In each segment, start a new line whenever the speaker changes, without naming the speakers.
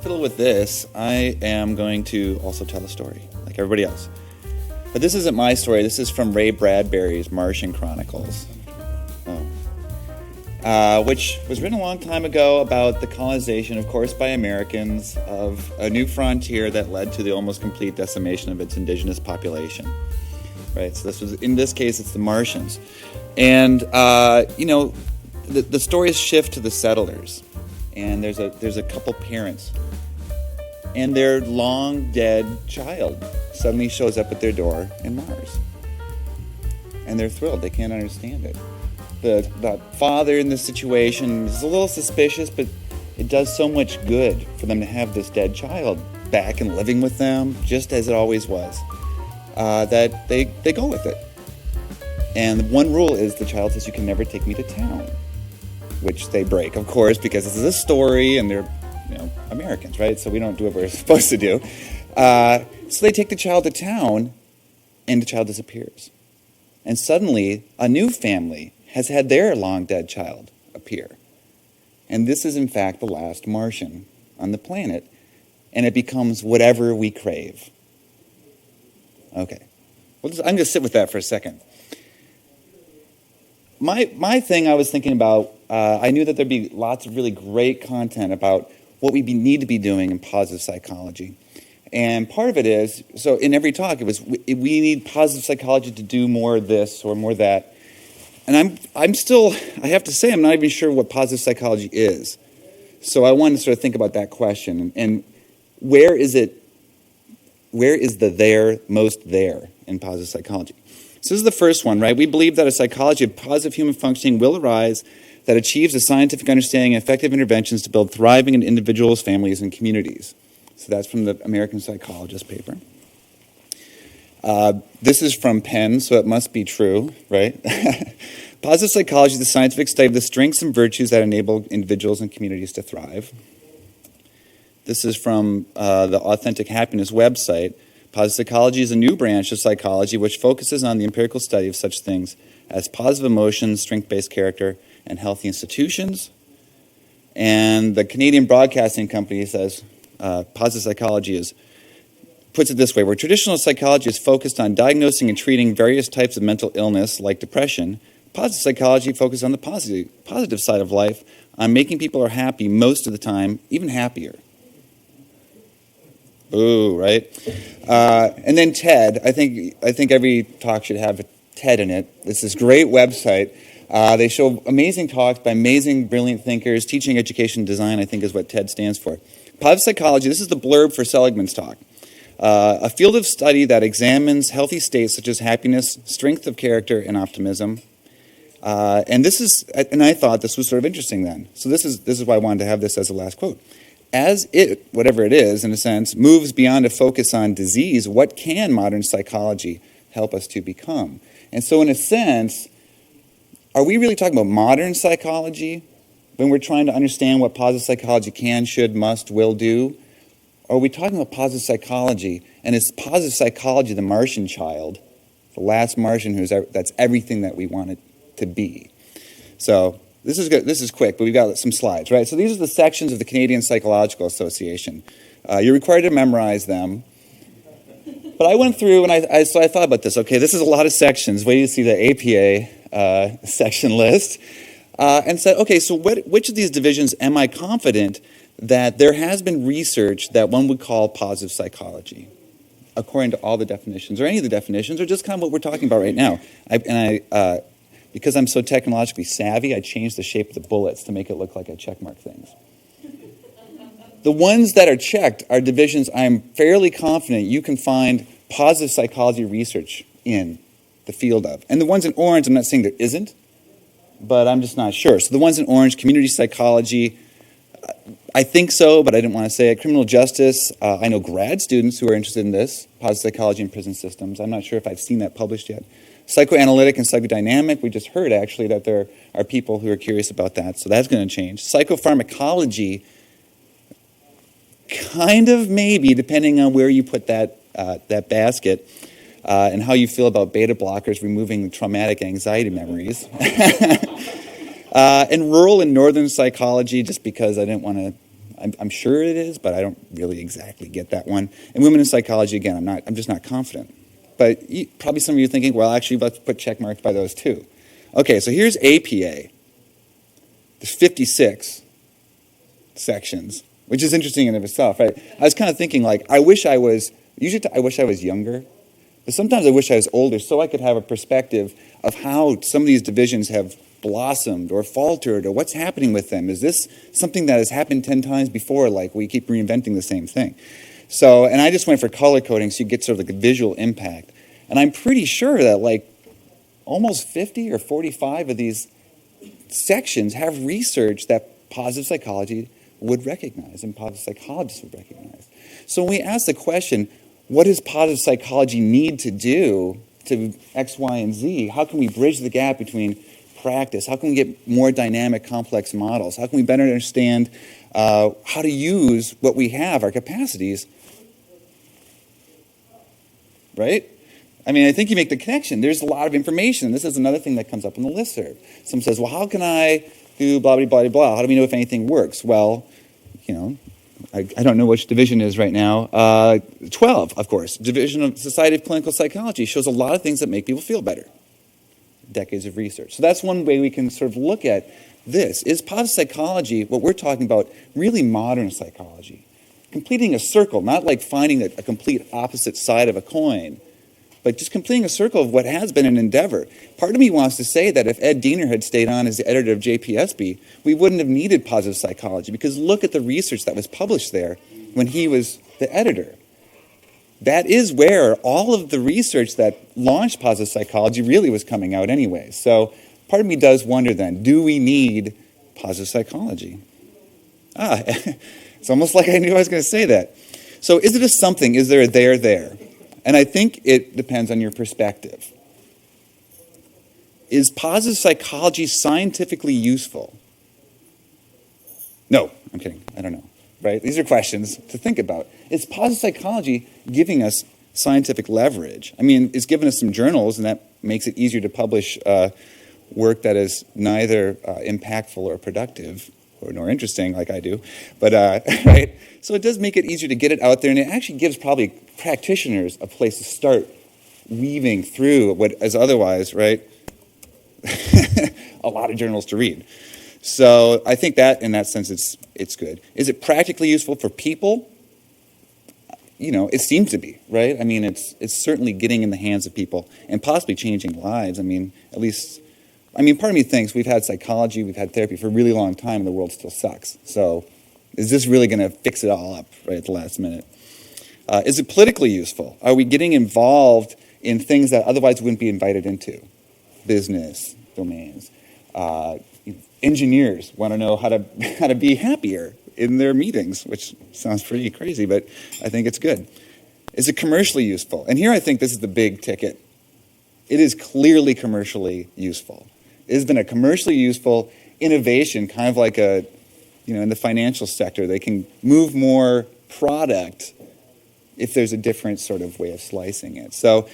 fiddle with this, I am going to also tell a story, like everybody else. But this isn't my story. This is from Ray Bradbury's Martian Chronicles, which was written a long time ago about the colonization, of course, by Americans of a new frontier that led to the almost complete decimation of its indigenous population. Right. So this was, in this case, it's the Martians, and the stories shift to the settlers, and there's a couple parents, and their long dead child suddenly shows up at their door in Mars, and they're thrilled. They can't understand it. The father in this situation is a little suspicious, but it does so much good for them to have this dead child back and living with them, just as it always was, that they go with it. And one rule is the child says, "You can never take me to town," which they break, of course, because this is a story and they're Americans, right? So we don't do what we're supposed to do. So they take the child to town, and the child disappears. And suddenly, a new family has had their long-dead child appear. And this is, in fact, the last Martian on the planet, and it becomes whatever we crave. Okay. I'm going to sit with that for a second. My thing I was thinking about, I knew that there'd be lots of really great content about what we need to be doing in positive psychology. And part of it is, so in every talk, it was, we need positive psychology to do more of this or more of that. And I'm still, I have to say, I'm not even sure what positive psychology is. So I wanted to sort of think about that question. And where is the most there in positive psychology? So this is the first one, right? We believe that a psychology of positive human functioning will arise that achieves a scientific understanding and effective interventions to build thriving individuals, families, and communities. So that's from the American Psychologist paper. This is from Penn, so it must be true, right? Positive psychology is the scientific study of the strengths and virtues that enable individuals and communities to thrive. This is from the Authentic Happiness website. Positive psychology is a new branch of psychology which focuses on the empirical study of such things as positive emotions, strength-based character, and healthy institutions. And the Canadian Broadcasting Company says positive psychology puts it this way: where traditional psychology is focused on diagnosing and treating various types of mental illness like depression, positive psychology focuses on the positive side of life, on making people are happy most of the time, even happier. Ooh, right? And then TED. I think every talk should have a TED in it. It's this great website. They show amazing talks by amazing, brilliant thinkers. Teaching, education, design, I think, is what TED stands for. Positive psychology, this is the blurb for Seligman's talk. A field of study that examines healthy states such as happiness, strength of character, and optimism. And I thought this was sort of interesting then. So this is why I wanted to have this as the last quote. As it, whatever it is, in a sense, moves beyond a focus on disease, what can modern psychology help us to become? And so in a sense, are we really talking about modern psychology when we're trying to understand what positive psychology can, should, must, will do? Or are we talking about positive psychology, and is positive psychology the Martian child, the last Martian that's everything that we want it to be? So this is good. This is quick, but we've got some slides, right? So these are the sections of the Canadian Psychological Association. You're required to memorize them. But I went through, and I thought about this. Okay, this is a lot of sections. Wait till you see the APA section list. And said, okay, so which of these divisions am I confident that there has been research that one would call positive psychology, according to all the definitions, or any of the definitions, or just kind of what we're talking about right now. Because I'm so technologically savvy, I changed the shape of the bullets to make it look like I checkmark things. The ones that are checked are divisions I'm fairly confident you can find positive psychology research in the field of. And the ones in orange, I'm not saying there isn't, but I'm just not sure. So the ones in orange, community psychology, I think so, but I didn't want to say it. Criminal justice, I know grad students who are interested in this, positive psychology in prison systems. I'm not sure if I've seen that published yet. Psychoanalytic and psychodynamic, we just heard actually that there are people who are curious about that, so that's going to change. Psychopharmacology, kind of maybe, depending on where you put that basket, and how you feel about beta blockers removing traumatic anxiety memories. And rural and northern psychology, just because I I'm sure it is, but I don't really exactly get that one. And women in psychology, again, I'm just not confident. But probably some of you are thinking, well, actually, let's put check marks by those too. Okay, so here's APA. There's 56 sections, which is interesting in and of itself, right? I was kind of thinking, like, I wish I was younger, but sometimes I wish I was older so I could have a perspective of how some of these divisions have blossomed or faltered or what's happening with them. Is this something that has happened 10 times before, like we keep reinventing the same thing? So, and I just went for color coding so you get sort of like a visual impact. And I'm pretty sure that like almost 50 or 45 of these sections have research that positive psychology would recognize and positive psychologists would recognize. So when we ask the question, what does positive psychology need to do to X, Y, and Z? How can we bridge the gap between practice? How can we get more dynamic, complex models? How can we better understand how to use what we have, our capacities? Right? I mean, I think you make the connection. There's a lot of information. This is another thing that comes up in the listserv. Someone says, well, how can I do blah, blah, blah, blah? How do we know if anything works? Well, I don't know which division it is right now. 12, of course. Division of Society of Clinical Psychology shows a lot of things that make people feel better. Decades of research. So that's one way we can sort of look at this. Is positive psychology, what we're talking about, really modern psychology? Completing a circle, not like finding a complete opposite side of a coin, but just completing a circle of what has been an endeavor. Part of me wants to say that if Ed Diener had stayed on as the editor of JPSB, we wouldn't have needed positive psychology, because look at the research that was published there when he was the editor. That is where all of the research that launched positive psychology really was coming out anyway. So part of me does wonder then, do we need positive psychology? It's almost like I knew I was going to say that. So is it a something? Is there a there? And I think it depends on your perspective. Is positive psychology scientifically useful? No, I'm kidding. I don't know. Right? These are questions to think about. Is positive psychology giving us scientific leverage? I mean, it's given us some journals, and that makes it easier to publish work that is neither impactful or productive, nor interesting like I do. But, right? So it does make it easier to get it out there, and it actually gives probably practitioners a place to start weaving through what is otherwise, right, a lot of journals to read. So I think that, in that sense, it's good. Is it practically useful for people? It seems to be, right? I mean, it's certainly getting in the hands of people and possibly changing lives. I mean, at least, part of me thinks we've had psychology, we've had therapy for a really long time, and the world still sucks. So is this really going to fix it all up right at the last minute? Is it politically useful? Are we getting involved in things that otherwise wouldn't be invited into? Business domains. Engineers want to know how to be happier in their meetings, which sounds pretty crazy, but I think it's good. Is it commercially useful? And here I think this is the big ticket. It is clearly commercially useful. It has been a commercially useful innovation, kind of like in the financial sector. They can move more product if there's a different sort of way of slicing it. So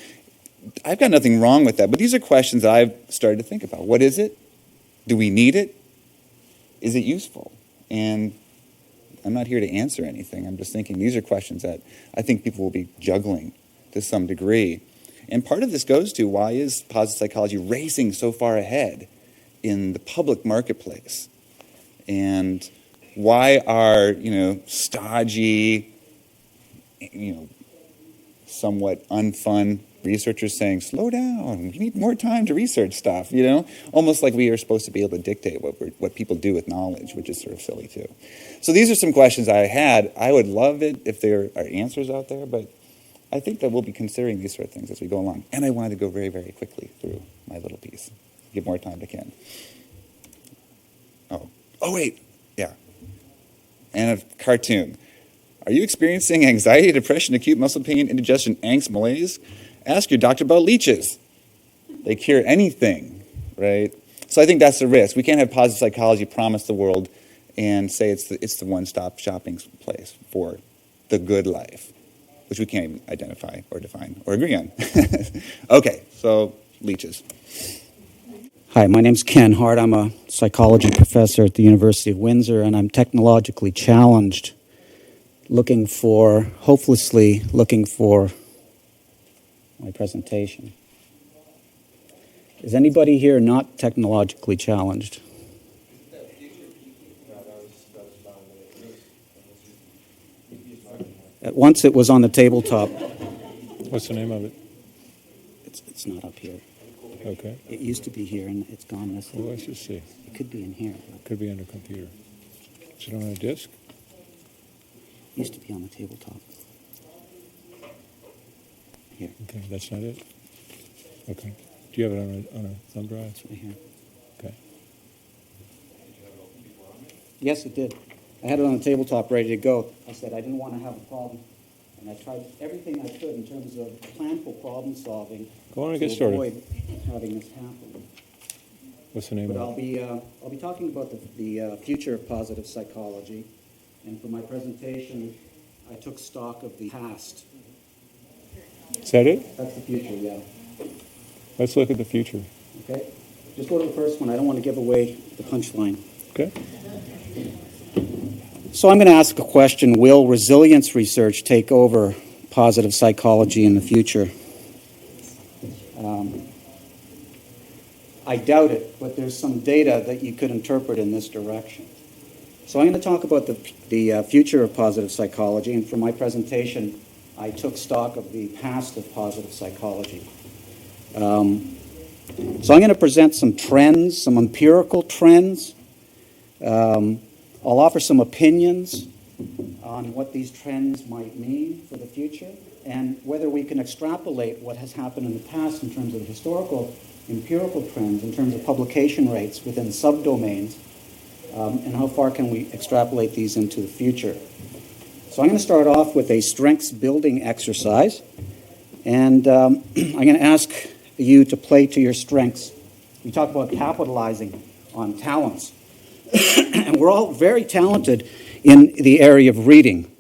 I've got nothing wrong with that, but these are questions that I've started to think about. What is it? Do we need it? Is it useful? And I'm not here to answer anything. I'm just thinking these are questions that I think people will be juggling to some degree. And part of this goes to, why is positive psychology racing so far ahead in the public marketplace? And why are, stodgy, somewhat unfun researchers saying, slow down, we need more time to research stuff, almost like we are supposed to be able to dictate what people do with knowledge, which is sort of silly too. So these are some questions I had. I would love it if there are answers out there, but I think that we'll be considering these sort of things as we go along. And I wanted to go very, very quickly through my little piece. Give more time to Ken. Oh wait, yeah. And a cartoon. Are you experiencing anxiety, depression, acute muscle pain, indigestion, angst, malaise? Ask your doctor about leeches. They cure anything, right? So I think that's the risk. We can't have positive psychology promise the world and say it's the one-stop shopping place for the good life, which we can't even identify or define or agree on. Okay, so leeches.
Hi, my name's Ken Hart. I'm a psychology professor at the University of Windsor, and I'm technologically challenged, hopelessly looking for my presentation. Is anybody here not technologically challenged? At once it was on the tabletop.
What's the name of it?
It's not up here.
Okay.
It used to be here, and it's gone missing.
Well, let's just see.
It could be in here.
It could be on the computer. Is it on a disk?
It used to be on the tabletop. Here.
Okay, that's not it? Okay. Do you have it on a thumb drive?
It's right here.
Okay.
Yes, it did. I had it on the tabletop ready to go. I said I didn't want to have a problem. And I tried everything I could in terms of planful problem solving
Go on and
to
get started.
avoid having this happen.
What's the name
But
of
I'll be talking about the future of positive psychology. And for my presentation, I took stock of the past.
it? Is that it?
That's the future, yeah.
Let's look at the future.
Okay? Just go to the first one. I don't want to give away the punchline.
Okay.
So I'm going to ask a question. Will resilience research take over positive psychology in the future? I doubt it, but there's some data that you could interpret in this direction. So I'm going to talk about the future of positive psychology, and for my presentation, I took stock of the past of positive psychology. So I'm going to present some trends, some empirical trends. I'll offer some opinions on what these trends might mean for the future and whether we can extrapolate what has happened in the past in terms of historical empirical trends, in terms of publication rates within subdomains, and how far can we extrapolate these into the future. So I'm going to start off with a strengths building exercise, and I'm going to ask you to play to your strengths. We talk about capitalizing on talents. And we're all very talented in the area of reading,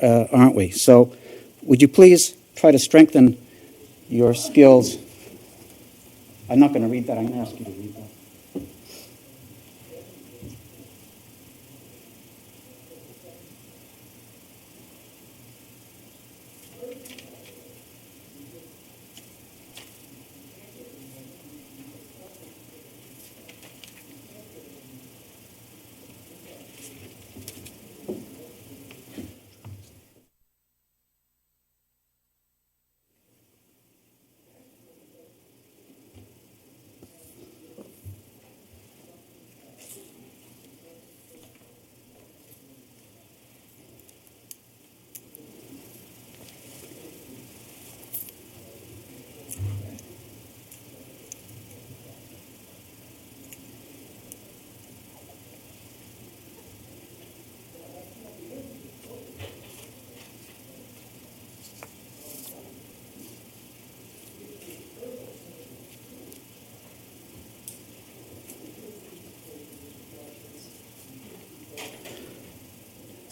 aren't we? So would you please try to strengthen your skills? I'm not going to read that. I'm going to ask you to read that.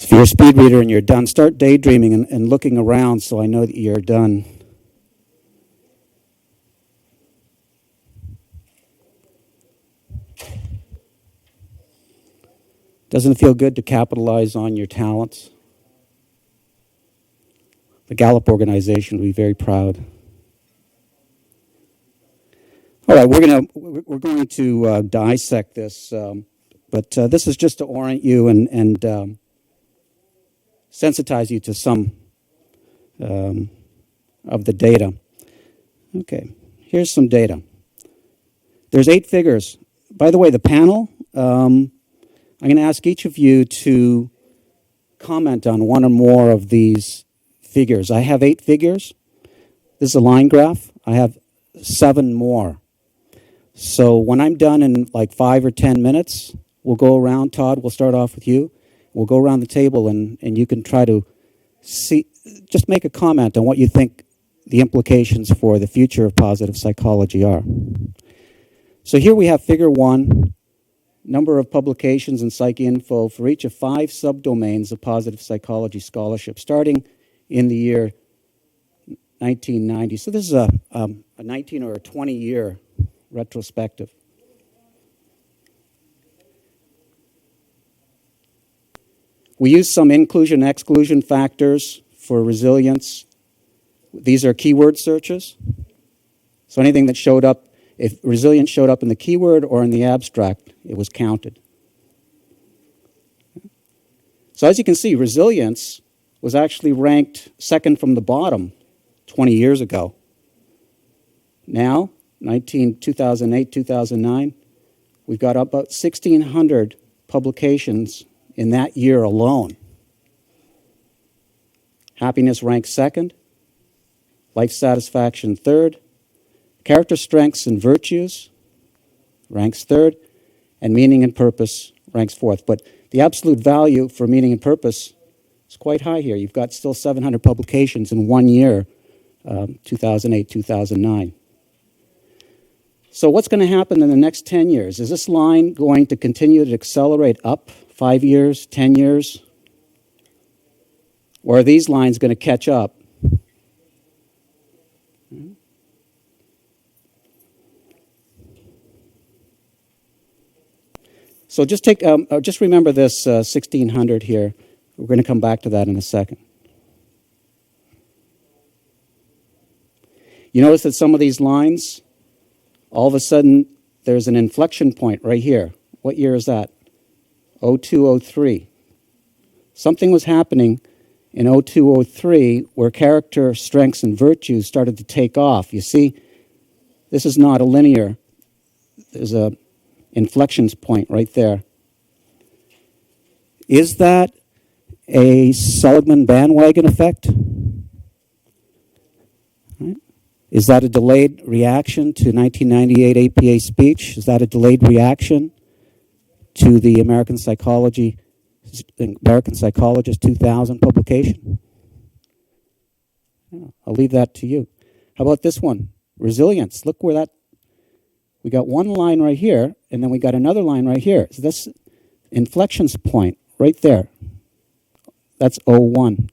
If you're a speed reader and you're done, start daydreaming and looking around so I know that you're done. Doesn't it feel good to capitalize on your talents? The Gallup organization will be very proud. All right, we're going to dissect this, but this is just to orient you and sensitize you to some of the data. Okay, here's some data. There's 8 figures. By the way, the panel, I'm going to ask each of you to comment on one or more of these figures. I have 8 figures. This is a line graph. I have 7 more. So when I'm done in like 5 or 10 minutes, we'll go around. Todd, we'll start off with you. We'll go around the table and you can try to see, just make a comment on what you think the implications for the future of positive psychology are. So here we have figure 1, number of publications in PsycInfo for each of 5 subdomains of positive psychology scholarship, starting in the year 1990. So this is a 19 or a 20-year retrospective. We use some inclusion and exclusion factors for resilience. These are keyword searches. So anything that showed up, if resilience showed up in the keyword or in the abstract, it was counted. So as you can see, resilience was actually ranked second from the bottom 20 years ago. Now, 2008, 2009, we've got about 1,600 publications in that year alone. Happiness ranks second, life satisfaction third, character strengths and virtues ranks third, and meaning and purpose ranks fourth. But the absolute value for meaning and purpose is quite high here. You've got still 700 publications in 1 year, 2008, 2009. So what's going to happen in the next 10 years? Is this line going to continue to accelerate up 5 years, 10 years? Or are these lines going to catch up? So just remember this 1,600 here. We're going to come back to that in a second. You notice that some of these lines, all of a sudden, there's an inflection point right here. What year is that? 02, 03. Something was happening in 02, 03 where character, strengths, and virtues started to take off. You see, this is not a linear. There's a inflection point right there. Is that a Seligman bandwagon effect? Right. Is that a delayed reaction to 1998 APA speech? Is that a delayed reaction to the American Psychologist 2000 publication? Yeah, I'll leave that to you. How about this one? Resilience. Look where that, we got one line right here, and then we got another line right here. So this inflections point right there. That's 2000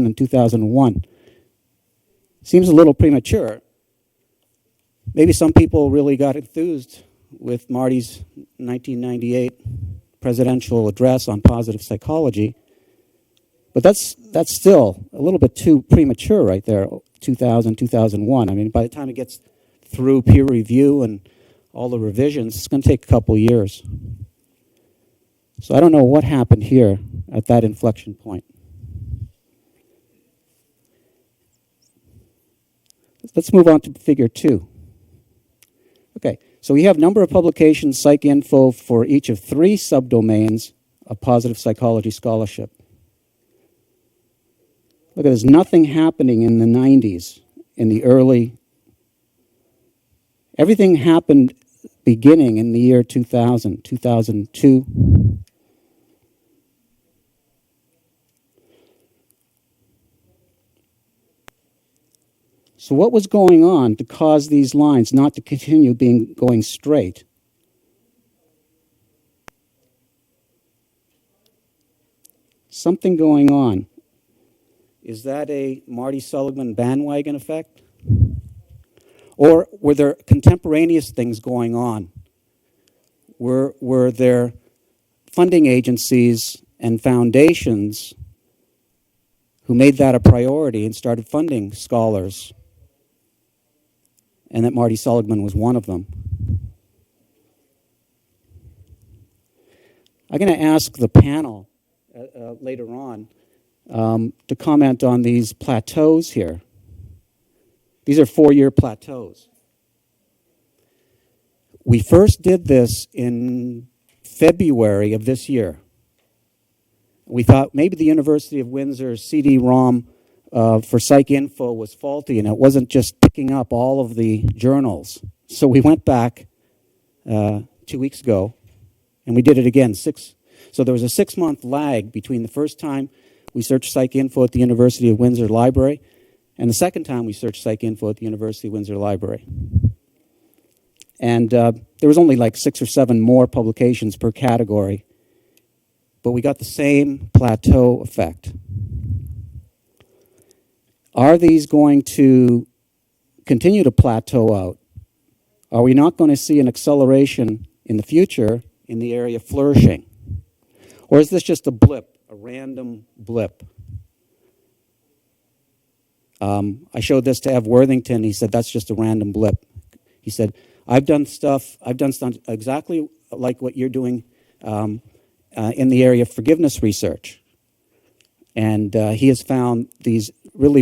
and 2001. Seems a little premature. Maybe some people really got enthused with Marty's 1998 presidential address on positive psychology, but that's still a little bit too premature right there, 2000, 2001. I mean, by the time it gets through peer review and all the revisions, it's going to take a couple years. So I don't know what happened here at that inflection point. Let's move on to figure 2. Okay, so we have number of publications, PsycInfo, for each of 3 subdomains of positive psychology scholarship. Look, there's nothing happening in the 90s, in the early. Everything happened beginning in the year 2000, 2002. So what was going on to cause these lines not to continue going straight? Something going on. Is that a Marty Seligman bandwagon effect? Or were there contemporaneous things going on? Were there funding agencies and foundations who made that a priority and started funding scholars? And that Marty Seligman was one of them. I'm going to ask the panel later on to comment on these plateaus here. These are 4-year plateaus. We first did this in February of this year. We thought maybe the University of Windsor's CD-ROM for PsycInfo was faulty, and it wasn't just picking up all of the journals. So we went back 2 weeks ago, and we did it again. So there was a 6-month lag between the first time we searched PsycInfo at the University of Windsor Library and the second time we searched PsycInfo at the University of Windsor Library. And there was only like 6 or 7 more publications per category, but we got the same plateau effect. Are these going to continue to plateau out? Are we not going to see an acceleration in the future in the area of flourishing? Or is this just a blip, a random blip? I showed this to Ev Worthington. He said, that's just a random blip. He said, I've done stuff exactly like what you're doing in the area of forgiveness research. And he has found these really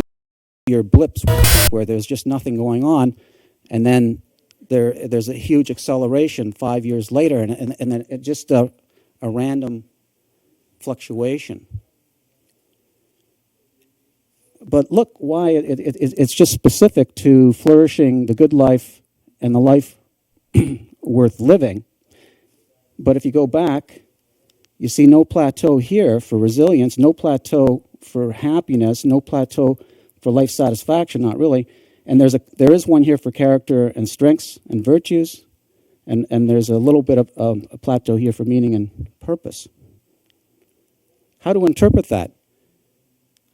weird blips where there's just nothing going on, and then there's a huge acceleration 5 years later, and then it's just a random fluctuation. But look why it's just specific to flourishing, the good life, and the life worth living. But if you go back, you see no plateau here for resilience, no plateau for happiness, no plateau for life satisfaction, not really. And there is one here for character and strengths and virtues, and there's a little bit of a plateau here for meaning and purpose. How to interpret that?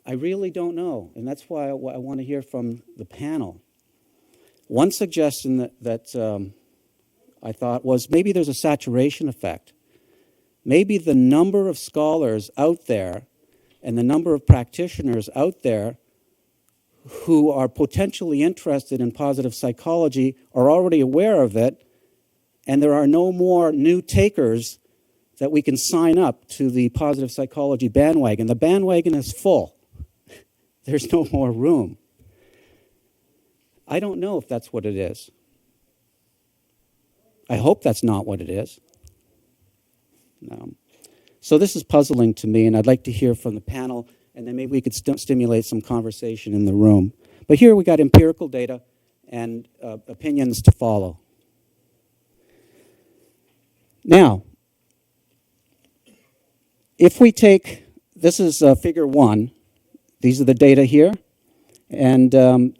I really don't know, and that's why I want to hear from the panel. One suggestion that I thought was maybe there's a saturation effect. Maybe the number of scholars out there and the number of practitioners out there who are potentially interested in positive psychology are already aware of it, and there are no more new takers that we can sign up to the positive psychology bandwagon. The bandwagon is full. There's no more room. I don't know if that's what it is. I hope that's not what it is. So this is puzzling to me, and I'd like to hear from the panel, and then maybe we could stimulate some conversation in the room. But here we got empirical data and opinions to follow. Now, if we take, this is figure 1. These are the data here. And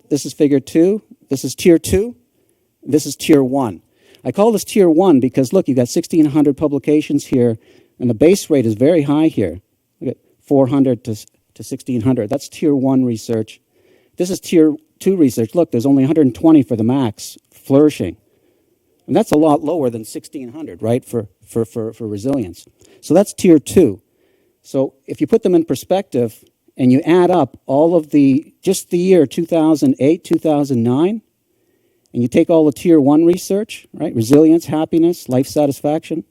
this is figure 2. This is tier 2. This is tier 1. I call this tier 1 because, look, you've got 1,600 publications here, and the base rate is very high here. Look at 400 to 1,600. That's tier 1 research. This is tier 2 research. Look, there's only 120 for the max, flourishing. And that's a lot lower than 1,600, right, for resilience. So that's tier 2. So if you put them in perspective and you add up all of just the year 2008, 2009, and you take all the tier 1 research, right, resilience, happiness, life satisfaction,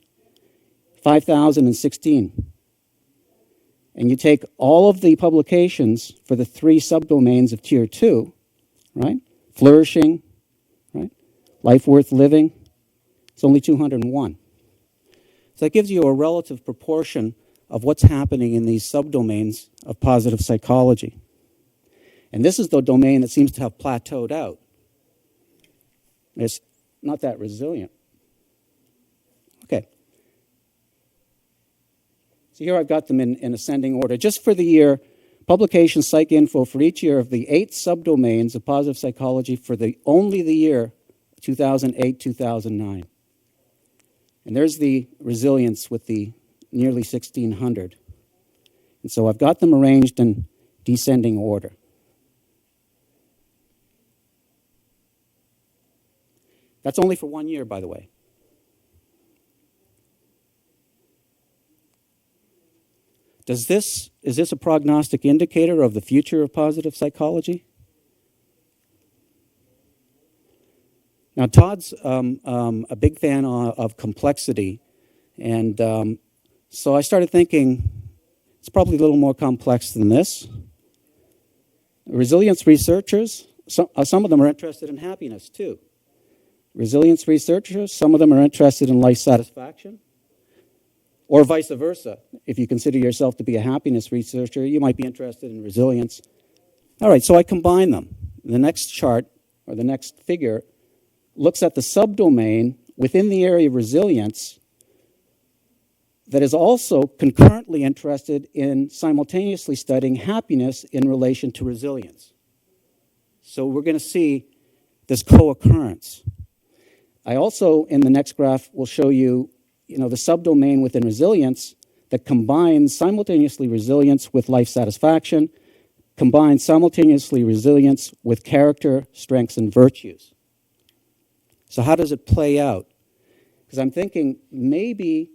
5,016. And you take all of the publications for the 3 subdomains of tier 2, right, flourishing, right, life worth living, it's only 201. So that gives you a relative proportion of what's happening in these subdomains of positive psychology. And this is the domain that seems to have plateaued out. It's not that resilient. Okay. So here I've got them in ascending order. Just for the year, publication psych info for each year of the 8 subdomains of positive psychology for only the year 2008, 2009. And there's the resilience with the nearly 1,600. And so I've got them arranged in descending order. That's only for 1 year, by the way. Is this a prognostic indicator of the future of positive psychology? Now, Todd's a big fan of complexity, and so I started thinking it's probably a little more complex than this. Resilience researchers, some of them are interested in happiness too. Resilience researchers, some of them are interested in life satisfaction, or vice versa. If you consider yourself to be a happiness researcher, you might be interested in resilience. All right, so I combine them. The next chart, or the next figure, looks at the subdomain within the area of resilience that is also concurrently interested in simultaneously studying happiness in relation to resilience. So we're going to see this co-occurrence. I also, in the next graph, will show you, the subdomain within resilience that combines simultaneously resilience with life satisfaction, combines simultaneously resilience with character, strengths, and virtues. So how does it play out? Because I'm thinking maybe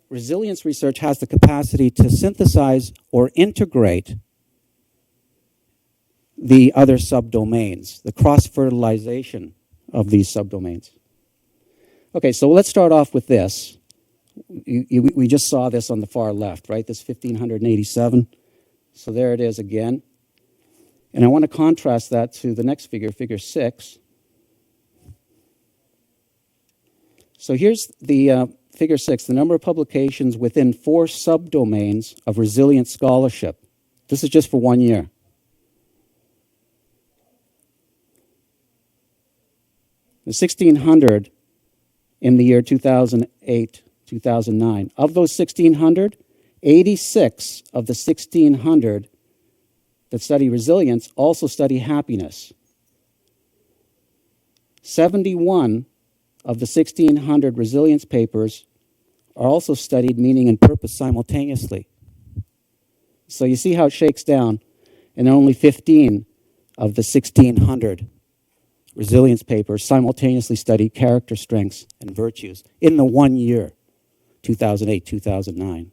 resilience research has the capacity to synthesize or integrate the other subdomains, the cross-fertilization of these subdomains. Okay, so let's start off with this. We just saw this on the far left, right? This 1587. So there it is again. And I want to contrast that to the next figure, figure 6. So here's the figure 6, the number of publications within 4 subdomains of resilient scholarship. This is just for 1 year. The 1,600 in the year 2008, 2009. Of those 1,600, 86 of the 1,600 that study resilience also study happiness. 71 of the 1,600 resilience papers are also studied meaning and purpose simultaneously. So you see how it shakes down, and only 15 of the 1,600 resilience papers simultaneously studied character strengths and virtues in the 1 year, 2008, 2009.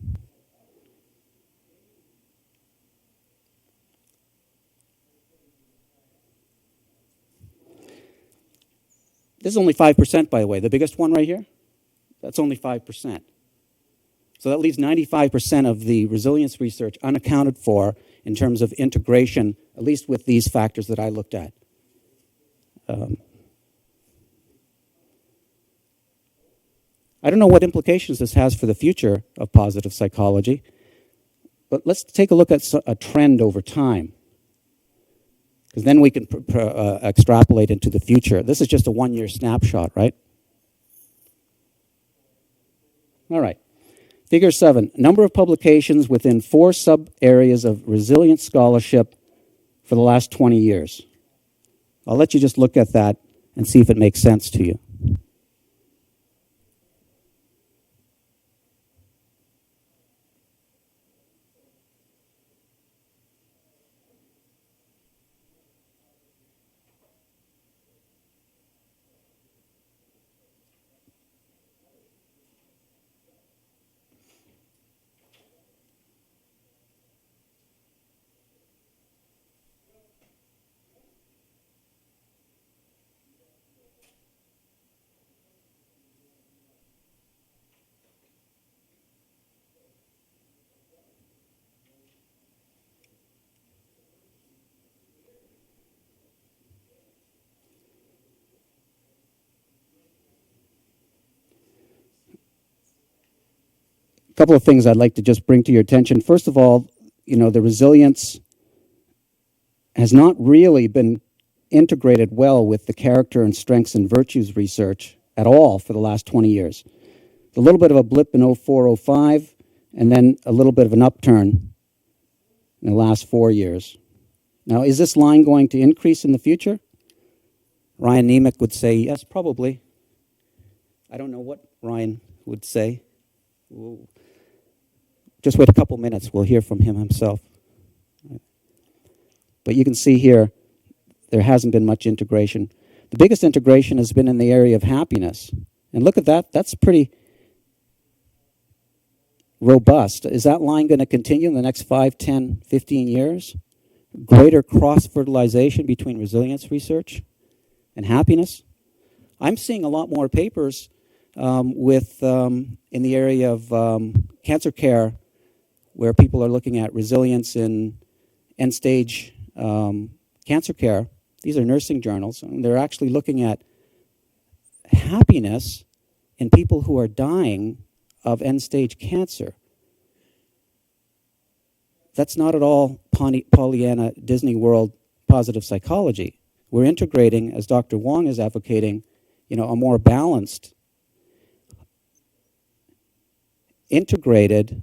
This is only 5%, by the way. The biggest one right here, that's only 5%. So that leaves 95% of the resilience research unaccounted for in terms of integration, at least with these factors that I looked at. I don't know what implications this has for the future of positive psychology, but let's take a look at a trend over time, because then we can extrapolate into the future. This is just a 1 year snapshot, right? All right. Figure 7, number of publications within 4 sub-areas of resilient scholarship for the last 20 years. I'll let you just look at that and see if it makes sense to you. A couple of things I'd like to just bring to your attention. First of all, the resilience has not really been integrated well with the character and strengths and virtues research at all for the last 20 years. A little bit of a blip in 04, 05, and then a little bit of an upturn in the last 4 years. Now, is this line going to increase in the future? Ryan Niemiec would say, yes, probably. I don't know what Ryan would say. Just wait a couple minutes, we'll hear from him himself. But you can see here, there hasn't been much integration. The biggest integration has been in the area of happiness. And look at that, that's pretty robust. Is that line going to continue in the next 5, 10, 15 years? Greater cross-fertilization between resilience research and happiness? I'm seeing a lot more papers in the area of cancer care, where people are looking at resilience in end-stage cancer care. These are nursing journals, and they're actually looking at happiness in people who are dying of end-stage cancer. That's not at all Pollyanna Disney World positive psychology. We're integrating, as Dr. Wong is advocating, a more balanced, integrated,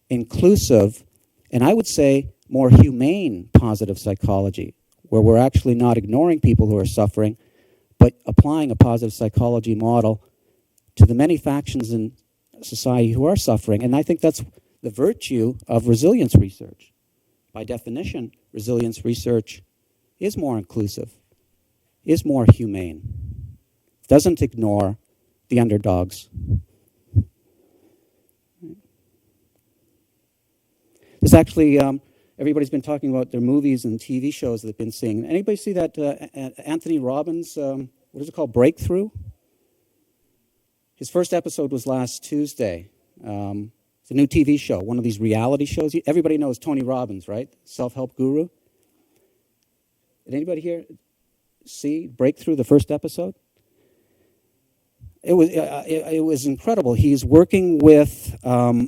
inclusive, and I would say more humane positive psychology, where we're actually not ignoring people who are suffering, but applying a positive psychology model to the many factions in society who are suffering. And I think that's the virtue of resilience research. By definition, resilience research is more inclusive, is more humane, doesn't ignore the underdogs. This actually, everybody's been talking about their movies and TV shows they've been seeing. Anybody see that Anthony Robbins, what is it called, Breakthrough? His first episode was last Tuesday. It's a new TV show, one of these reality shows. Everybody knows Tony Robbins, right? Self-help guru. Did anybody here see Breakthrough, the first episode? It was incredible. He's working with a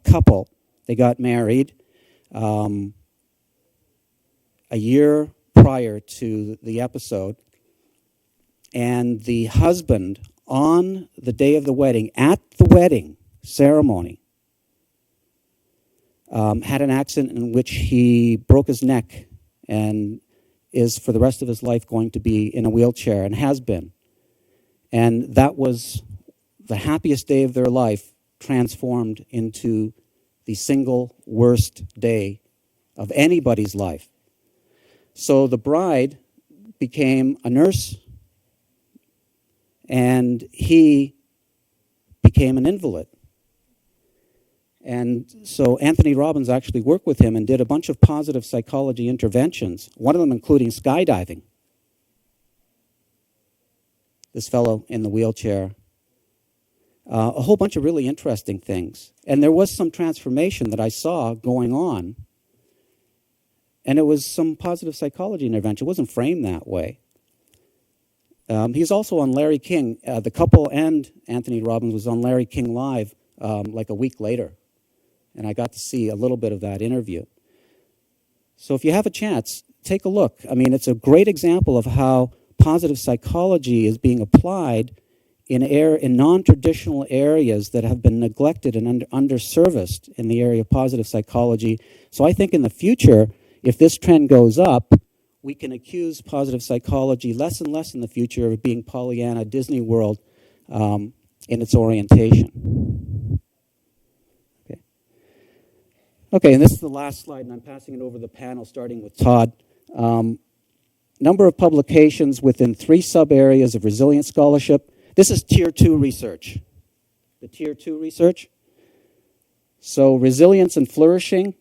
couple. They got married a year prior to the episode, and the husband, on the day of the wedding, at the wedding ceremony, had an accident in which he broke his neck and is for the rest of his life going to be in a wheelchair, and has been. And that was the happiest day of their life transformed into the single worst day of anybody's life. So the bride became a nurse, and he became an invalid. And so Anthony Robbins actually worked with him and did a bunch of positive psychology interventions, one of them including skydiving. This fellow in the wheelchair. A whole bunch of really interesting things. And there was some transformation that I saw going on. And it was some positive psychology intervention. It wasn't framed that way. He's also on Larry King. The couple and Anthony Robbins was on Larry King Live like a week later. And I got to see a little bit of that interview. So if you have a chance, take a look. I mean, it's a great example of how positive psychology is being applied in non-traditional areas that have been neglected and underserviced in the area of positive psychology. So I think in the future, if this trend goes up, we can accuse positive psychology less and less in the future of being Pollyanna Disney World in its orientation. Okay, and this is the last slide, and I'm passing it over the panel, starting with Todd. Number of publications within 3 sub-areas of resilient scholarship. This is Tier 2 research, the Tier 2 research. So resilience and flourishing,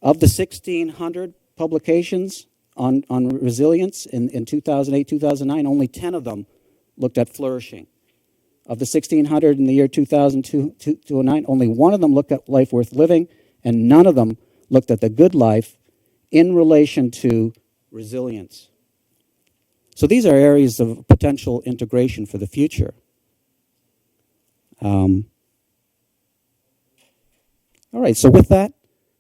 of the 1,600 publications on resilience in 2008, 2009, only 10 of them looked at flourishing. Of the 1,600 in the year 2009, only 1 of them looked at life worth living, and none of them looked at the good life in relation to resilience. So these are areas of potential integration for the future. All right, so with that,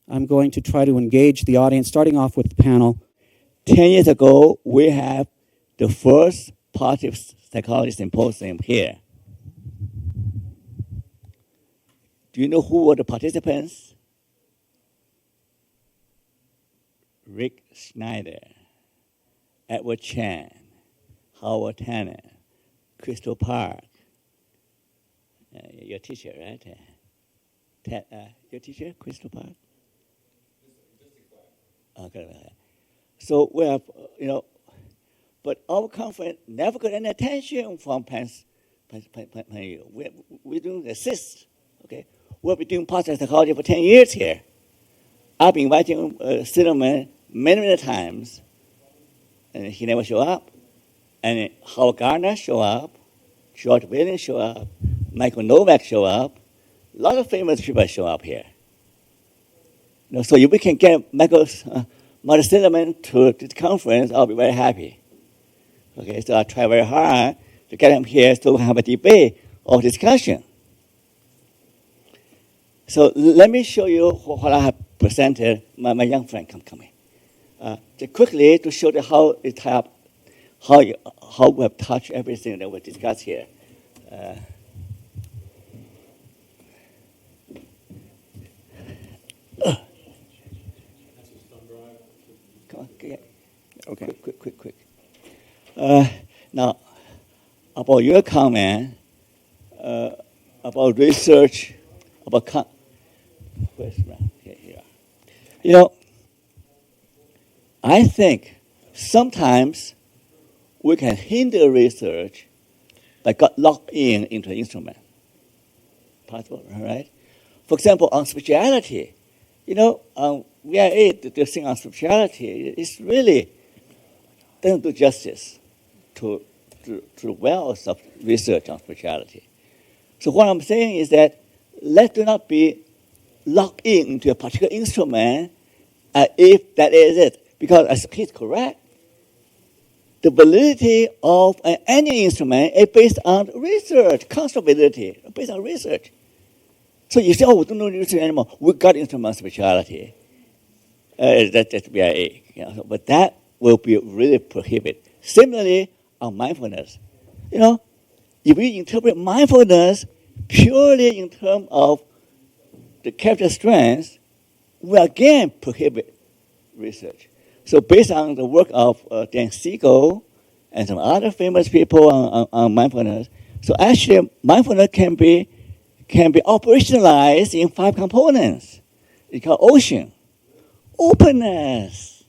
I'm going to try to engage the audience, starting off with the panel.
10 years ago, we have the first positive psychology symposium here. Do you know who were the participants? Rick Schneider, Edward Chan, Howard Tanner, Crystal Park. Your teacher, right? Your teacher, Crystal Park? Okay. So we have, but our conference never got any attention from Pennsylvania. We're doing the CIS, okay? We've been doing positive psychology for 10 years here. I've been inviting Silverman many times, and he never show up. And Howard Gardner show up, George Williams show up, Michael Novak show up. A lot of famous people show up here. So if we can get Martin Silverman to the conference, I'll be very happy. Okay, so I try very hard to get him here so we have a debate or discussion. So let me show you what I have presented. My young friend, come in. Just quickly to show you how it how we have touched everything that we discussed here. Come on, okay. Quick. Now, about your comment about research, about here. I think sometimes we can hinder research by got locked into the instrument. Possible, right? For example, on speciality, VIA, the thing on spirituality, is really doesn't do justice to the wealth of research on spirituality. So what I'm saying is that let's do not be locked into a particular instrument if that is it. Because as he's correct, the validity of any instrument is based on research, constant validity, based on research. So you say, oh, we don't know research anymore. We got instrument spirituality. That's VIA. But that will be really prohibited. Similarly, on mindfulness. If we interpret mindfulness purely in terms of the character strengths, we again prohibit research. So based on the work of Dan Siegel and some other famous people on mindfulness, so actually mindfulness can be operationalized in 5 components. It's called ocean. Openness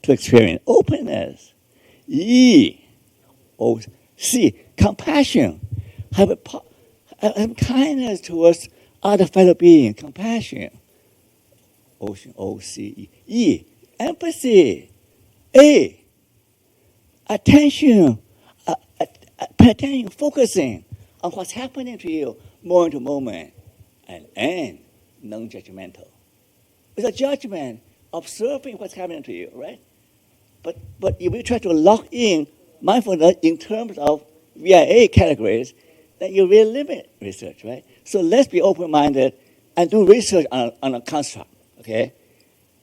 to experience. Openness. E. O. C. Compassion. Have kindness towards other fellow beings. Compassion. Ocean. O. C. E. E. Empathy. A. Attention. Pay attention. Focusing on what's happening to you moment to moment. And N. Non-judgmental. With a judgment, observing what's happening to you, right? But if we try to lock in mindfulness in terms of VIA categories, then you will limit research, right? So let's be open-minded and do research on a construct, okay?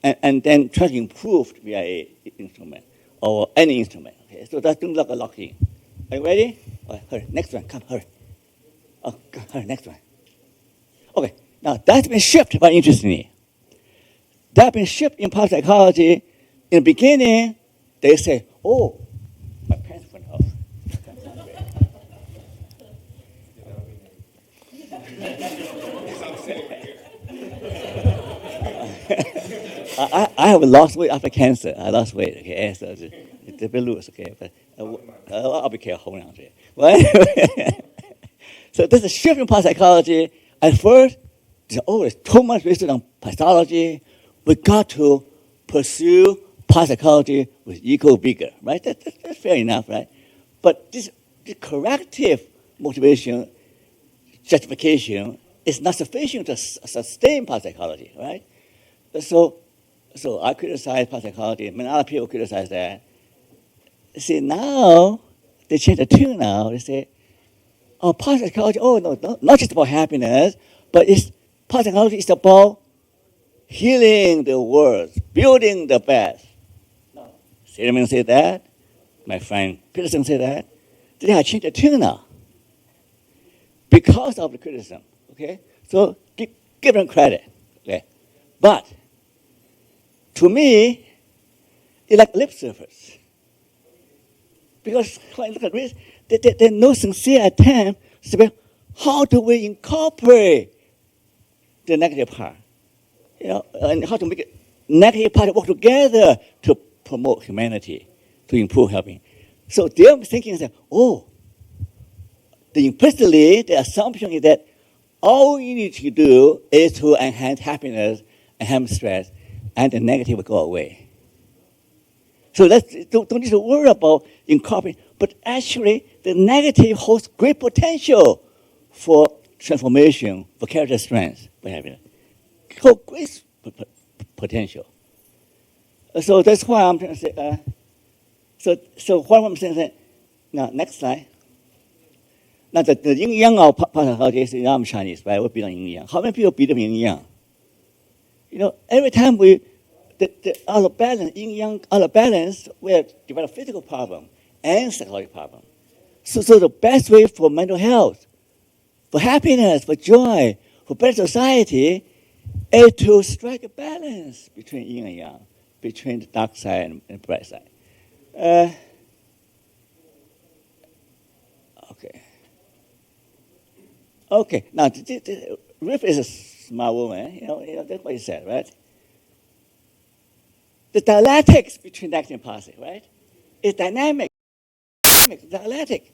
And then try to improve the VIA instrument or any instrument, okay? So that's not a lock-in. Are you ready? All right, hurry, next one, come, hurry. Oh, hurry, next one. Okay, now that's been shifted by interestingly. That's been shifted in pop psychology. In the beginning, they say, oh, my pants went off. I have lost weight after cancer. I lost weight, okay? So it's a bit loose, okay? But I'll be careful now. Right? So there's a shift in pop psychology. At first, there's too much research on pathology. We got to pursue psychology with ego bigger, right? That's fair enough, right? But the corrective motivation, justification is not sufficient to sustain psychology, right? So I criticize psychology. Many other people criticize that. See, now they change the tune. Now they say, "Oh, psychology. Oh no, not just about happiness, but psychology is about healing the world, building the best." No, Silverman said that. My friend Peterson said that. They have changed the tune now because of the criticism. Okay, so give them credit. Okay, but to me, it's like lip service. Because when I look at this, there's no sincere attempt to say, how do we incorporate the negative part? And how to make it negative part work together to promote humanity, to improve helping. So their thinking is that, implicitly, the assumption is that all you need to do is to enhance happiness, enhance stress, and the negative will go away. So don't need to worry about incorporating, but actually the negative holds great potential for transformation, for character strength, for happiness. Great potential. So that's why I'm trying to say, so what I'm saying is, now next slide. Now the yin yang of psychology is I'm Chinese, right? We believe in yin yang. How many people believe in yin yang? Every time we out of balance, yin yang out of balance, we have developed physical problem and psychological problem. So the best way for mental health, for happiness, for joy, for better society, is to strike a balance between yin and yang, between the dark side and the bright side. Okay. Now, Riff is a smart woman. That's what he said, right? The dialectics between negative and positive, right, is dynamic, dialectic.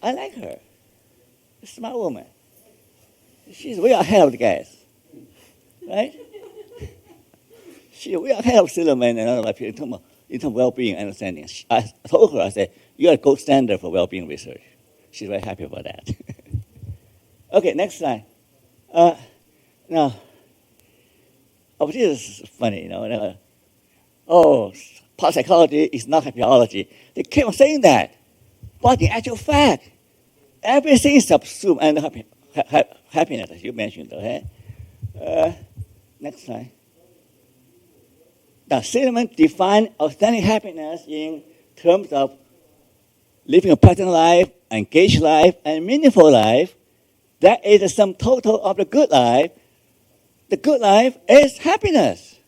I like her. A smart woman. She's way ahead of the guys, right? we are kind of similar in another people in terms of well-being understanding. I told her, I said, you're a gold standard for well-being research. She's very happy about that. Okay, next slide. Now, this is funny, parapsychology is not happyology. They keep on saying that. But in actual fact, everything is subsumed under happiness, as you mentioned, okay? Next slide. Now, Silverman defined outstanding happiness in terms of living a pleasant life, engaged life, and meaningful life. That is the sum total of the good life. The good life is happiness.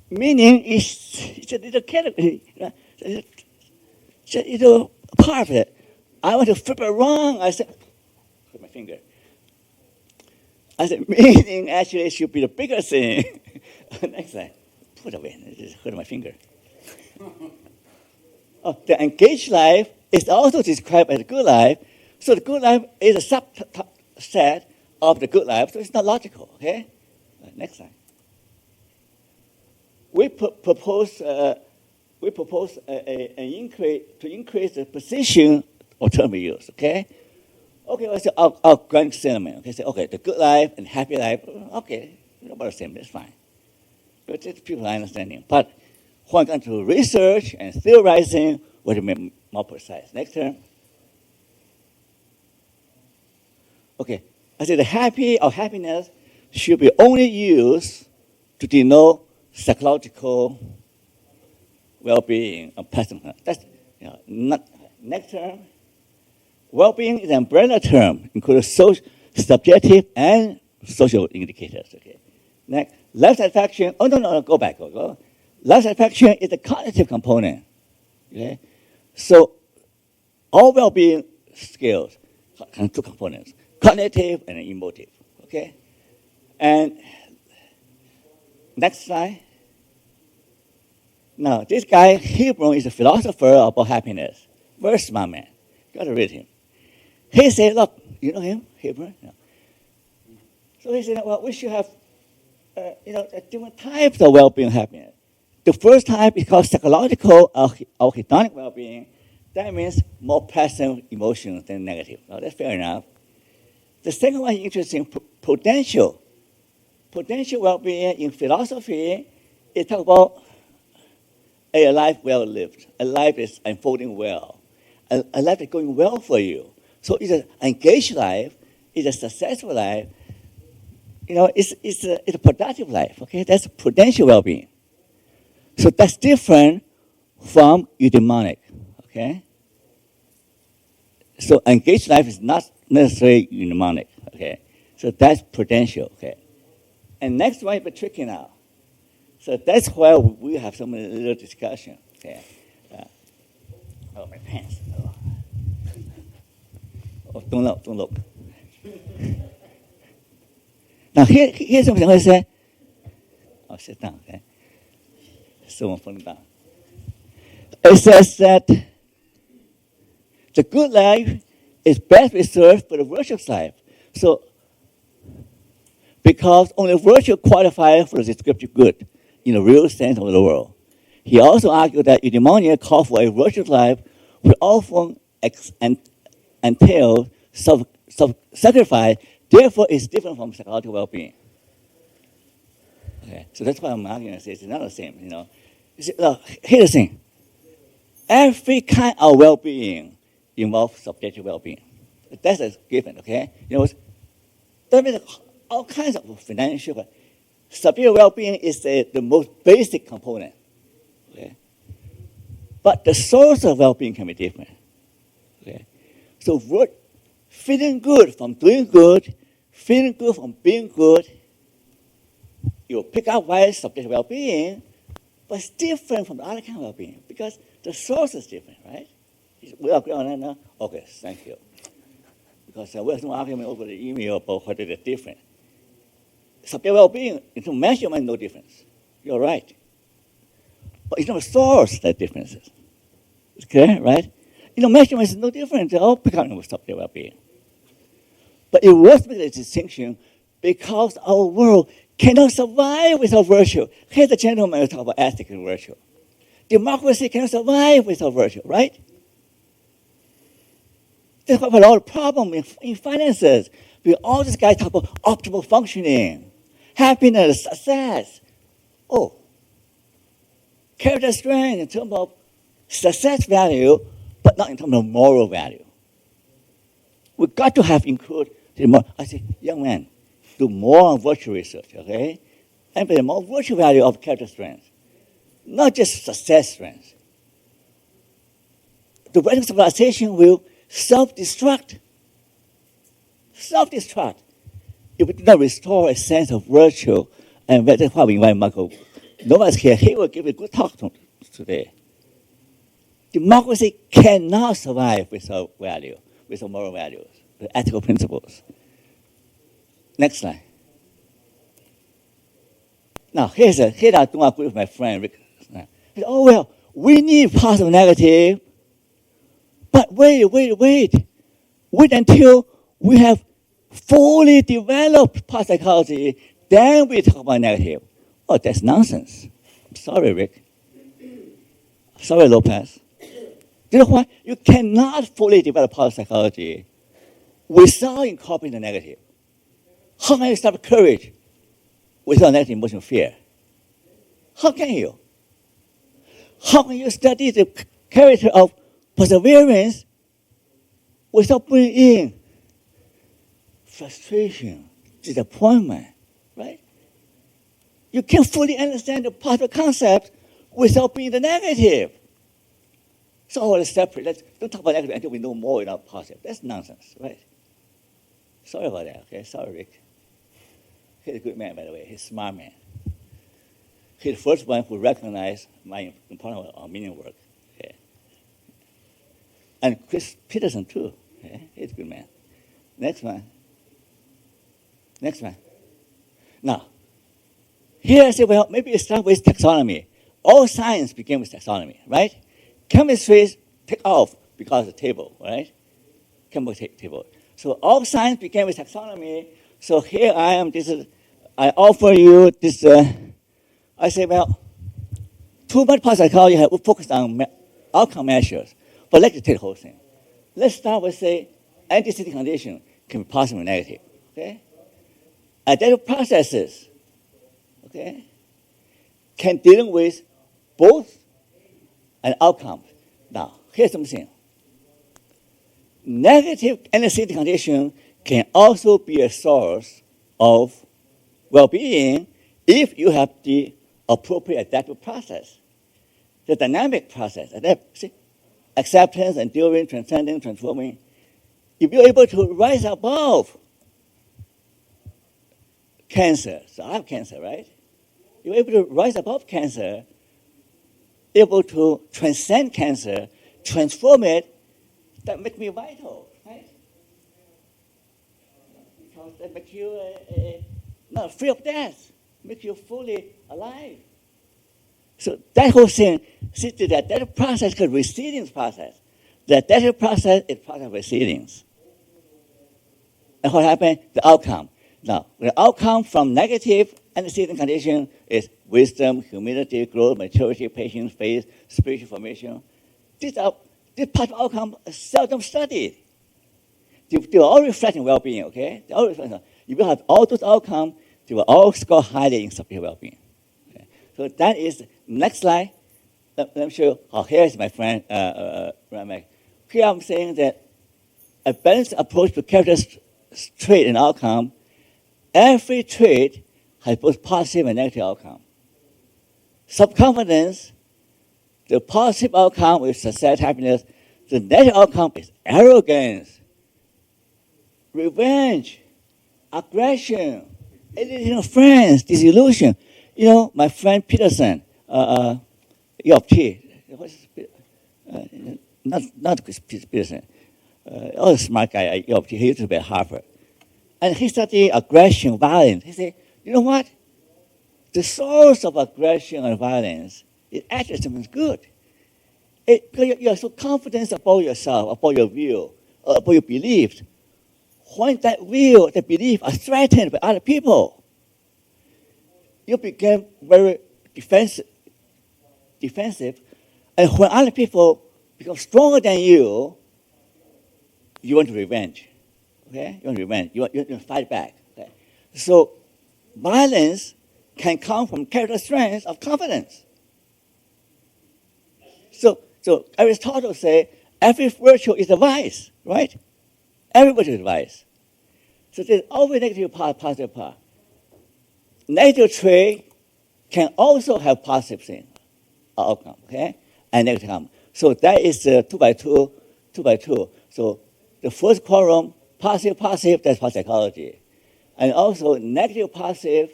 Meaning is a little category, it's a little part of it. I want to flip it wrong. I said, put my finger. I said, meaning actually should be the bigger thing. Next slide. Put away. I just hurt my finger. The engaged life is also described as a good life. So the good life is a subset of the good life, so it's not logical, okay? Next slide. We propose an increase to increase the precision of term we use, okay? Okay, so I'll grant sentiment. Okay, say, okay, the good life and happy life, okay, about the same, that's fine. But it's people are understanding. But when it comes to research and theorizing, what do you mean more precise? Next term. Okay, I said the happy or happiness should be only used to denote psychological well-being or pleasantness. That's not next term. Well-being is an umbrella term, including subjective and social indicators. Okay. Next, life satisfaction. Oh no, go back. Go. Life satisfaction is a cognitive component. Okay. So all well-being skills have two components: cognitive and emotive. Okay. And next slide. Now, this guy, Hebron, is a philosopher about happiness. Very smart man. You got to read him. He said, look, you know him, Hebron? No. So he said, well, we should have, different types of well-being happiness. The first type is called psychological or hedonic well-being. That means more pleasant emotions than negative. Now, that's fair enough. The second one is interesting, potential. Potential well-being in philosophy is talk about a life well lived. A life is unfolding well. A life is going well for you. So it's an engaged life. It's a successful life. It's a productive life. Okay, that's potential well-being. So that's different from eudaimonic. Okay. So engaged life is not necessarily eudaimonic. Okay. So that's potential. Okay. And next one is tricky now. So that's where we have some little discussion. Okay. Oh, my pants. Oh, don't look. Now here's something I say. Oh, sit down. Okay. Someone put it down. It says that the good life is best reserved for the virtuous life. So, because only virtue qualifies for the descriptive good in the real sense of the word. He also argued that eudaimonia call for a virtuous life will often entail sacrifice, therefore it's different from psychological well-being. Okay, so that's why I'm arguing. It's not the same, Look, here's the thing. Every kind of well-being involves subjective well-being. That's a given, okay? That means all kinds of financial, but subjective well-being is the most basic component. Okay? But the source of well-being can be different. Okay? So feeling good from doing good, feeling good from being good, you pick up why subjective well-being, but it's different from the other kind of well-being because the source is different, right? We agree on that now? Okay, thank you. Because there was no argument over the email about whether they're different. Subjective well-being, in terms of measurement, no difference. You're right. But in terms of source, there are differences. Okay, right? Measurement is no different. They're all becoming with subjective well-being. But it was with a distinction because our world cannot survive without virtue. Here's the gentleman who talk about ethics and virtue. Democracy cannot survive without virtue, right? There's quite a lot of problem in finances. Because all these guys talk about optimal functioning, happiness, success. Oh, character strength in terms of success value, but not in terms of moral value. We've got to have include the more. I say, young man, do more on virtue research, okay? And the more virtue value of character strength, not just success strength. The Western civilization will self-destruct. Self-destruct. If we do not restore a sense of virtue, and that's why we invite Michael. Nobody's here. He will give a good talk today. Democracy cannot survive without value, without moral values, with ethical principles. Next slide. Now, here I don't agree with my friend Rick. He said, oh, well, we need positive and negative. But wait. Wait until we have fully developed positive psychology, then we talk about negative. Oh, that's nonsense. I'm sorry, Rick. Sorry, Lopez. You know what? You cannot fully develop positive psychology without incorporating the negative. How can you start courage without negative emotional fear? How can you? How can you study the character of perseverance without bringing in frustration, disappointment, right? You can't fully understand the positive concept without being the negative. So all is separate. Let's don't talk about negative until we know more about positive. That's nonsense, right? Sorry about that, okay? Sorry, Rick. He's a good man, by the way. He's a smart man. He's the first one who recognized my important work, meaning work. Okay? And Chris Peterson, too. Okay? He's a good man. Next one. Now, here I say, well, maybe it starts with taxonomy. All science began with taxonomy, right? Chemistry took off because of the table, right? Chemical table. So all science began with taxonomy. So here I am. I offer you this. I say, well, too much positive psychology will focus on outcome measures. But let's take the whole thing. Let's start with, say, antecedent condition can be positive or negative. Okay? Adaptive processes, okay, can deal with both an outcome. Now, here's something. Negative antecedent condition can also be a source of well-being if you have the appropriate adaptive process, the dynamic process, acceptance, enduring, transcending, transforming. If you're able to rise above cancer, so I have cancer, right? You're able to rise above cancer, able to transcend cancer, transform it, that makes me vital, right? Because that makes you not free of death, makes you fully alive. So that whole thing, see, that process is called resilience process. That process is part of resilience. And what happened? The outcome. Now, the outcome from negative antecedent condition is wisdom, humility, growth, maturity, patience, faith, spiritual formation. This part of outcome is seldom studied. They all reflect in well-being, okay? They all reflect. If you have all those outcomes, they will all score highly in spiritual well-being. Okay? So that is, next slide. Let me show you. Oh, here's my friend, Ramek. Here I'm saying that a balanced approach to character trait and outcome. Every trait has both positive and negative outcome. Self-confidence, the positive outcome is success, happiness. The negative outcome is arrogance, revenge, aggression, alienating of friends, disillusion. You know, my friend Peterson, not Peterson, a smart guy at UP, he used to be at Harvard. And he studied aggression, violence. He said, you know what? The source of aggression and violence is actually something good. You are so confident about yourself, about your view, about your beliefs. When that view, that belief are threatened by other people, you become very defensive. And when other people become stronger than you, you want revenge. Okay? You want revenge. You want to fight back. Okay? So violence can come from character strength of confidence. So Aristotle say every virtue is a vice, right? Every virtue is a vice. So there's always negative part, positive part. Negative trait can also have positive thing, outcome, okay? And negative outcome. So that is 2 by 2, 2 by 2. So the first column, positive, that's for psychology. And also negative, positive,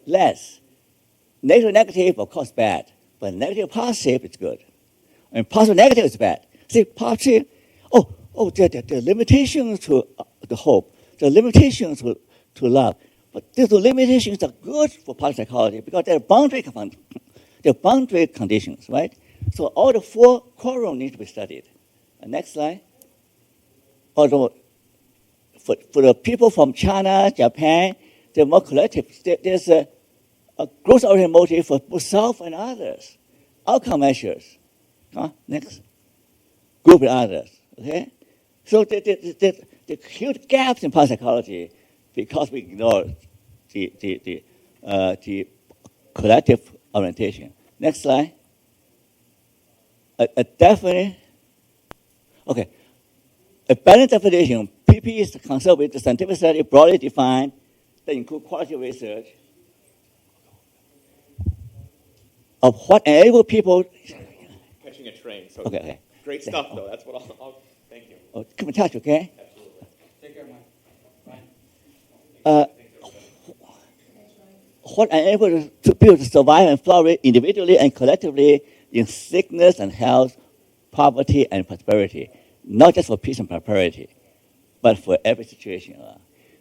less. Negative, of course, bad. But negative, positive is good. And positive, negative is bad. See, positive, the limitations to the hope, the limitations to love. But these limitations are good for positive psychology because they're boundary conditions, right? So all the 4 columns need to be studied. Next slide. Although for the people from China, Japan, they're more collective. There's a growth-oriented motive for both self and others. Outcome measures. Next. Group and others. Okay? So the huge gaps in psychology because we ignore the collective orientation. Next slide. A balanced definition. PP is concerned with the scientific study broadly defined that include quality research of what enable people.
Catching a train. So
Okay.
Great stuff, though. That's what I'll thank you.
Oh, keep in touch, okay?
Absolutely.
Take care, Mike.
What enables people to survive and flourish individually and collectively in sickness and health, poverty and prosperity, not just for peace and prosperity, but for every situation.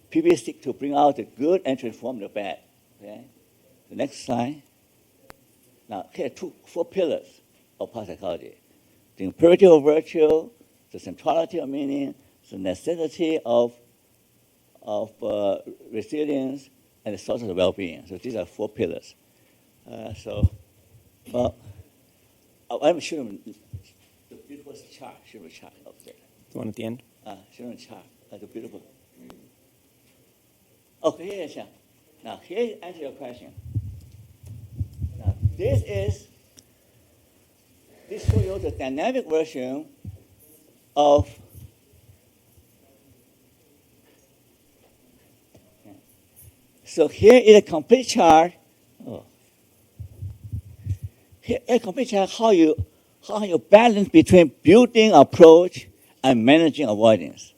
People seek to bring out the good and transform the bad. Okay? The next slide. Now, here are 4 pillars of psychology: the imperative of virtue, the centrality of meaning, the necessity of resilience, and the source of well-being. So these are 4 pillars. I'm showing the beautiful chart. Up there.
The one at the end.
Showing chart. The beautiful. Okay, yeah. Now here answer your question. Now this shows you the dynamic version of. So here is a complete chart. Here is a complete chart how you balance between building approach and managing avoidance.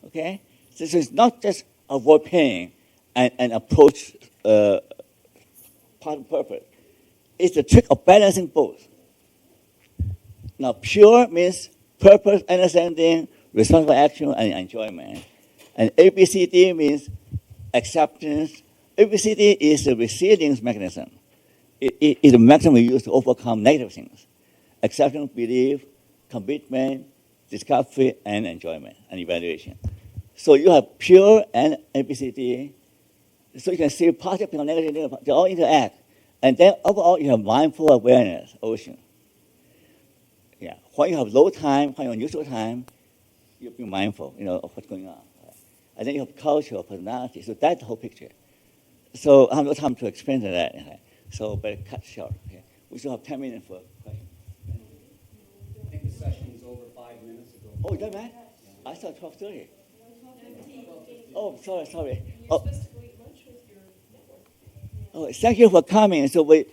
Okay? This is not just avoid pain and approach part of purpose. It's the trick of balancing both. Now, pure means purpose, understanding, responsible action, and enjoyment. And ABCD means acceptance. ABCD is a resilience mechanism. It is a mechanism we use to overcome negative things. Acceptance, belief, commitment, discovery, and enjoyment, and evaluation. So you have pure and ABCD. So you can see positive and negative, they all interact. And then overall, you have mindful awareness, ocean. Yeah. When you have low time, when you have neutral time, you'll be mindful, of what's going on. And then you have culture, personality. So that's the whole picture. So I have no time to explain that. So better cut short. Okay? We still have 10 minutes for questions.
I think the session was over 5 minutes ago.
Oh, is that right? I thought 12:30. Oh, sorry.
You're supposed to go eat lunch with your network.
Oh, thank you for coming. So we,